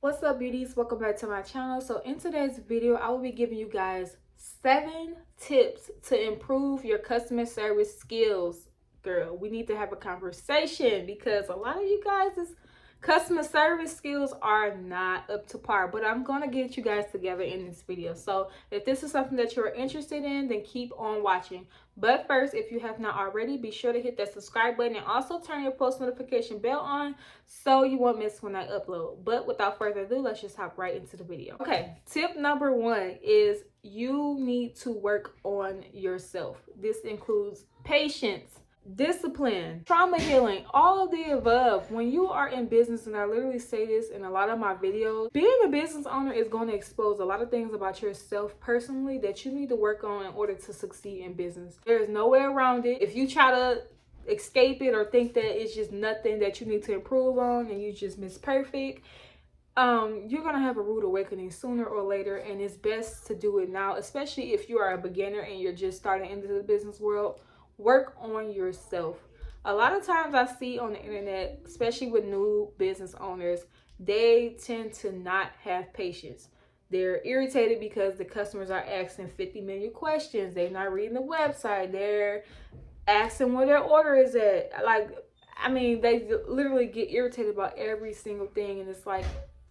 What's up, beauties? Welcome back to my channel. So in today's video, I will be giving you guys 7 tips to improve your customer service skills. Girl, we need to have a conversation because a lot of you guys' customer service skills are not up to par, but I'm going to get you guys together in this video. So if this is something that you're interested in, then keep on watching. But first, if you have not already, be sure to hit that subscribe button and also turn your post notification bell on so you won't miss when I upload. But without further ado, let's just hop right into the video. Okay, tip number 1 is you need to work on yourself. This includes patience, discipline, trauma healing, all of the above. When you are in business, and I literally say this in a lot of my videos, being a business owner is going to expose a lot of things about yourself personally that you need to work on in order to succeed in business. There is no way around it. If you try to escape it or think that it's just nothing that you need to improve on and you just miss perfect, you're gonna have a rude awakening sooner or later, and it's best to do it now, especially if you are a beginner and you're just starting into the business world. Work on yourself. A lot of times I see on the internet, especially with new business owners, they tend to not have patience. They're irritated because the customers are asking 50 million questions. They're not reading the website. They're asking where their order is at. They literally get irritated about every single thing, and it's like,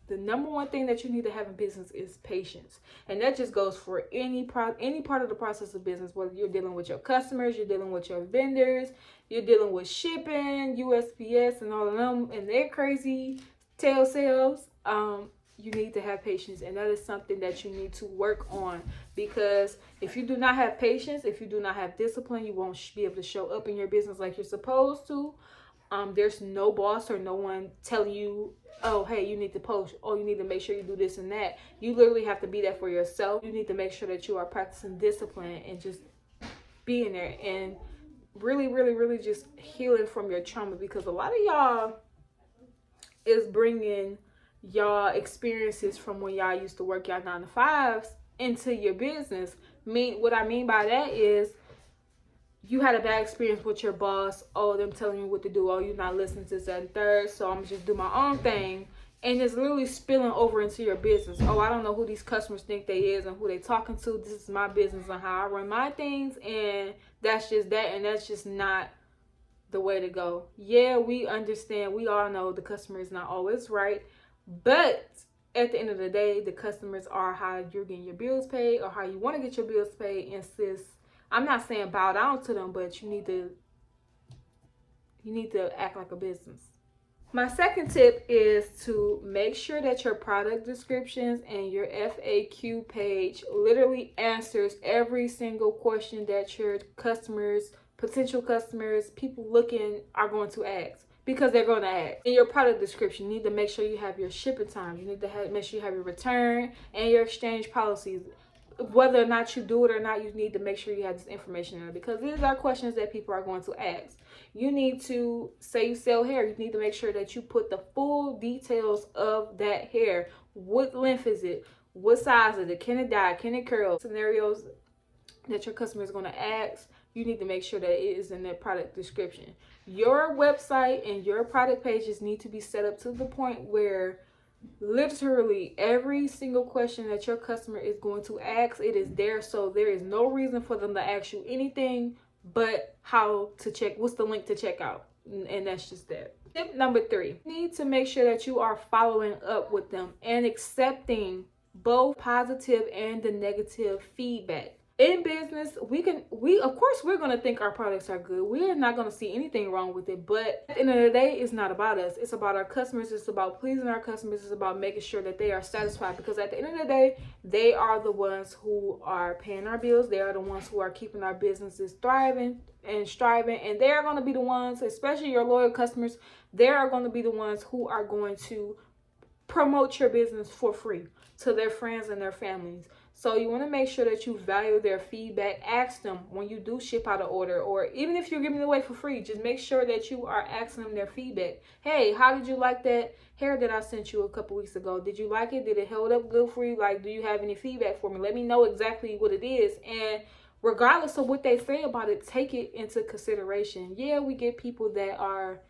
the number one thing that you need to have in business is patience. And that just goes for any part of the process of business, whether you're dealing with your customers, you're dealing with your vendors, you're dealing with shipping, USPS, and all of them, and their crazy tail sales. You need to have patience, and that is something that you need to work on, because if you do not have patience, if you do not have discipline, you won't be able to show up in your business like you're supposed to. There's no boss or no one telling you, oh, hey, you need to post, oh, you need to make sure you do this and that. You literally have to be there for yourself. You need to make sure that you are practicing discipline and just being there and really just healing from your trauma, because a lot of y'all is bringing y'all experiences from when y'all used to work y'all 9 to 5s into your business. What I mean by that is, you had a bad experience with your boss. Oh, them telling you what to do. Oh, you're not listening to this and third, so I'm just do my own thing. And it's literally spilling over into your business. Oh, I don't know who these customers think they is and who they talking to. This is my business and how I run my things, and that's just that, and that's just not the way to go. Yeah, we understand. We all know the customer is not always right, but at the end of the day, the customers are how you're getting your bills paid or how you want to get your bills paid. And sis, I'm not saying bow down to them, but you need to act like a business. My second tip is to make sure that your product descriptions and your FAQ page literally answers every single question that your customers, potential customers, people looking are going to ask, because they're going to ask. In your product description, you need to make sure you have your shipping times. You need to make sure you have your return and your exchange policies. Whether or not you do it or not, you need to make sure you have this information in there, because these are questions that people are going to ask. You need to, say you sell hair, you need to make sure that you put the full details of that hair. What length is it? What size is it? Can it dye? Can it curl? Scenarios that your customer is going to ask, you need to make sure that it is in their product description. Your website and your product pages need to be set up to the point where literally every single question that your customer is going to ask, it is there, so there is no reason for them to ask you anything but how to check, what's the link to check out, and that's just that. Tip number 3, you need to make sure that you are following up with them and accepting both positive and the negative feedback. In business, of course, we're going to think our products are good. We're not going to see anything wrong with it. But at the end of the day, it's not about us. It's about our customers. It's about pleasing our customers. It's about making sure that they are satisfied. Because at the end of the day, they are the ones who are paying our bills. They are the ones who are keeping our businesses thriving and striving. And they are going to be the ones, especially your loyal customers, they are going to be the ones who are going to promote your business for free to their friends and their families. So you want to make sure that you value their feedback. Ask them when you do ship out an order, or even if you're giving it away for free, just make sure that you are asking them their feedback. Hey, how did you like that hair that I sent you a couple weeks ago? Did you like it? Did it hold up good for you? Like, do you have any feedback for me? Let me know exactly what it is. And regardless of what they say about it, take it into consideration. Yeah, we get people that are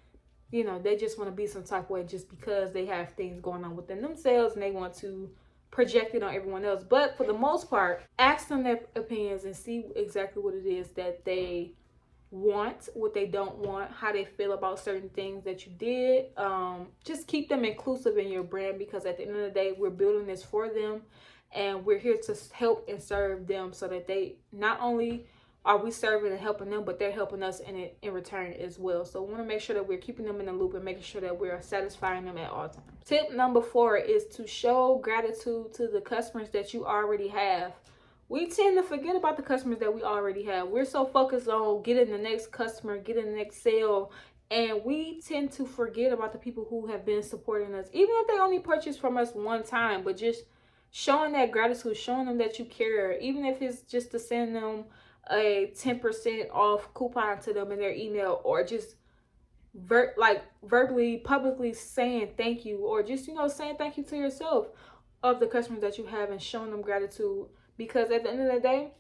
you know, they just want to be some type of way just because they have things going on within themselves and they want to project it on everyone else. But for the most part, ask them their opinions and see exactly what it is that they want, what they don't want, how they feel about certain things that you did. Just keep them inclusive in your brand, because at the end of the day, we're building this for them and we're here to help and serve them, so that they not only are we serving and helping them, but they're helping us in return as well. So we want to make sure that we're keeping them in the loop and making sure that we're satisfying them at all times. Tip number 4 is to show gratitude to the customers that you already have. We tend to forget about the customers that we already have. We're so focused on getting the next customer, getting the next sale, and we tend to forget about the people who have been supporting us, even if they only purchased from us one time. But just showing that gratitude, showing them that you care, even if it's just to send them a 10% off coupon to them in their email, or just verbally, publicly saying thank you, or just, you know, saying thank you to yourself of the customers that you have and showing them gratitude. Because at the end of the day,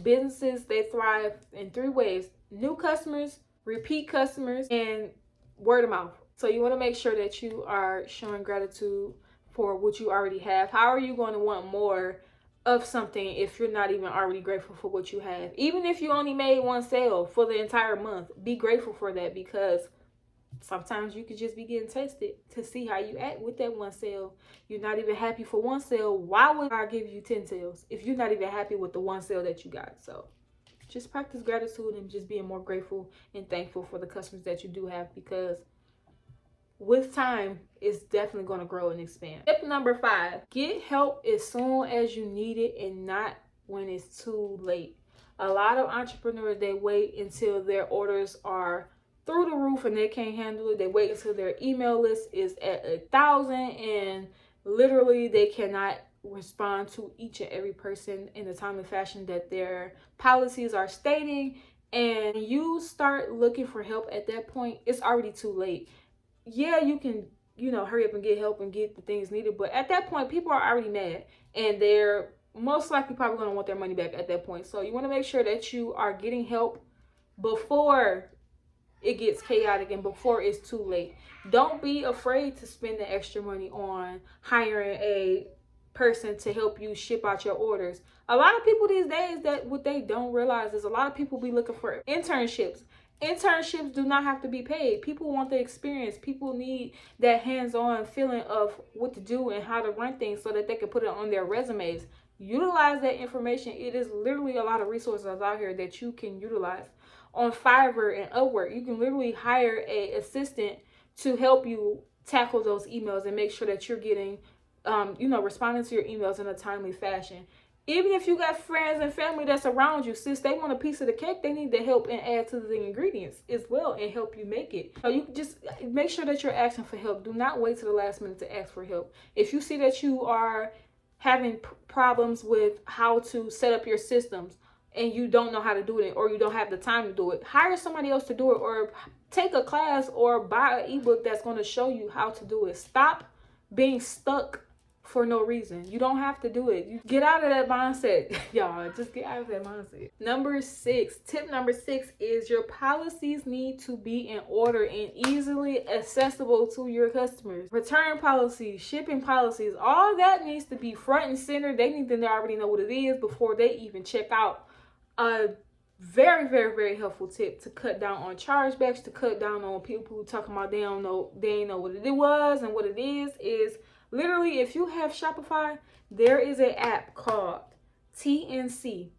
businesses, they thrive in 3 ways: new customers, repeat customers, and word of mouth. So you want to make sure that you are showing gratitude for what you already have. How are you going to want more of something if you're not even already grateful for what you have? Even if you only made 1 sale for the entire month, be grateful for that, because sometimes you could just be getting tested to see how you act with that 1 sale. You're not even happy for 1 sale. Why would I give you 10 sales if you're not even happy with the 1 sale that you got? So just practice gratitude and just being more grateful and thankful for the customers that you do have, because with time, it's definitely going to grow and expand. Tip number 5, get help as soon as you need it and not when it's too late. A lot of entrepreneurs, they wait until their orders are through the roof and they can't handle it. They wait until their email list is at 1,000 and literally they cannot respond to each and every person in the timely fashion that their policies are stating. And you start looking for help at that point, it's already too late. Yeah, you can, you know, hurry up and get help and get the things needed, but at that point, people are already mad and they're most likely probably going to want their money back at that point. So you want to make sure that you are getting help before it gets chaotic and before it's too late. Don't be afraid to spend the extra money on hiring a person to help you ship out your orders. A lot of people these days, that what they don't realize is a lot of people be looking for internships. Internships do not have to be paid. People want the experience. People need that hands-on feeling of what to do and how to run things so that they can put it on their resumes. Utilize that information. It is literally a lot of resources out here that you can utilize. On Fiverr and Upwork, you can literally hire an assistant to help you tackle those emails and make sure that you're getting, responding to your emails in a timely fashion. Even if you got friends and family that's around you, since they want a piece of the cake, they need to help and add to the ingredients as well and help you make it. So you just make sure that you're asking for help. Do not wait to the last minute to ask for help. If you see that you are having problems with how to set up your systems and you don't know how to do it, or you don't have the time to do it, hire somebody else to do it, or take a class or buy an ebook that's going to show you how to do it. Stop being stuck for no reason. You don't have to do it. You get out of that mindset. Y'all, just get out of that mindset. Tip number 6 is your policies need to be in order and easily accessible to your customers. Return policies, shipping policies, all that needs to be front and center. They need to already know what it is before they even check out. A very, very, very helpful tip to cut down on chargebacks, to cut down on people who talking about they ain't know what it was and what it is literally, if you have Shopify, there is an app called TNC,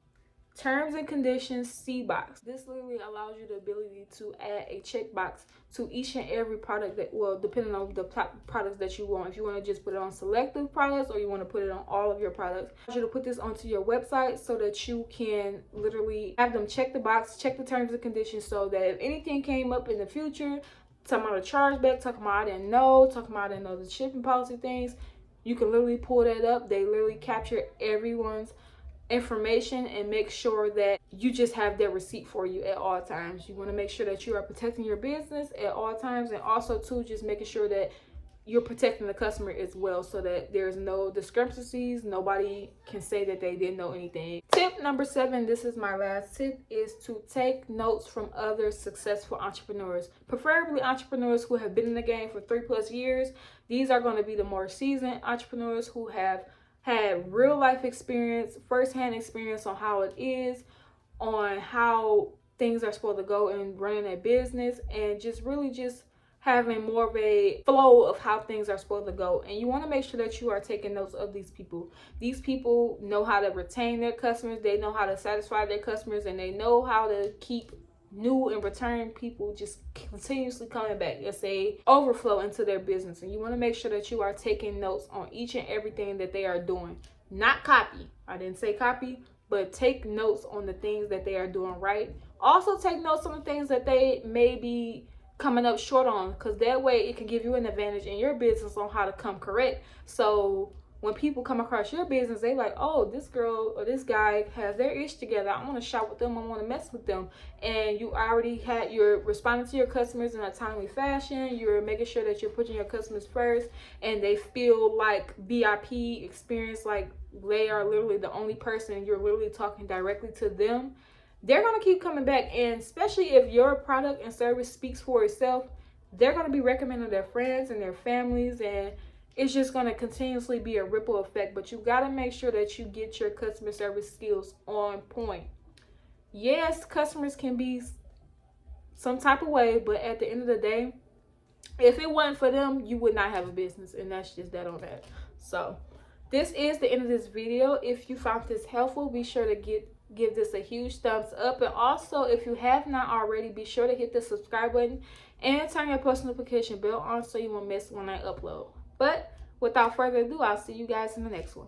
Terms and Conditions C-Box. This literally allows you the ability to add a checkbox to each and every product that, well, depending on the products that you want. If you want to just put it on selective products or you want to put it on all of your products, I want you to put this onto your website so that you can literally have them check the box, check the terms and conditions, so that if anything came up in the future, talking about a chargeback, talking about I didn't know the shipping policy things, you can literally pull that up. They literally capture everyone's information and make sure that you just have their receipt for you at all times. You want to make sure that you are protecting your business at all times, and also too just making sure that you're protecting the customer as well, so that there's no discrepancies. Nobody can say that they didn't know anything. Tip number 7, this is my last tip, is to take notes from other successful entrepreneurs, preferably entrepreneurs who have been in the game for 3+ years. These are going to be the more seasoned entrepreneurs who have had real life experience, firsthand experience on how it is, on how things are supposed to go in running a business, and just really just having more of a flow of how things are supposed to go. And you want to make sure that you are taking notes of these people. These people know how to retain their customers, they know how to satisfy their customers, and they know how to keep new and return people just continuously coming back. It's a overflow into their business, and you want to make sure that you are taking notes on each and everything that they are doing. Not copy. I didn't say copy, but take notes on the things that they are doing right. Also take notes on the things that they may be coming up short on, because that way it can give you an advantage in your business on how to come correct. So when people come across your business, they like, oh, this girl or this guy has their ish together, I want to shop with them, I want to mess with them. And you're responding to your customers in a timely fashion, you're making sure that you're putting your customers first, and they feel like VIP experience, like they are literally the only person, you're literally talking directly to them. They're going to keep coming back. And especially if your product and service speaks for itself, they're going to be recommending their friends and their families, and it's just going to continuously be a ripple effect. But you got to make sure that you get your customer service skills on point. Yes, customers can be some type of way, but at the end of the day, if it wasn't for them, you would not have a business, and that's just that on that. So this is the end of this video. If you found this helpful, be sure to give this a huge thumbs up, and also if you have not already, be sure to hit the subscribe button and turn your post notification bell on so you won't miss when I upload. But without further ado, I'll see you guys in the next one.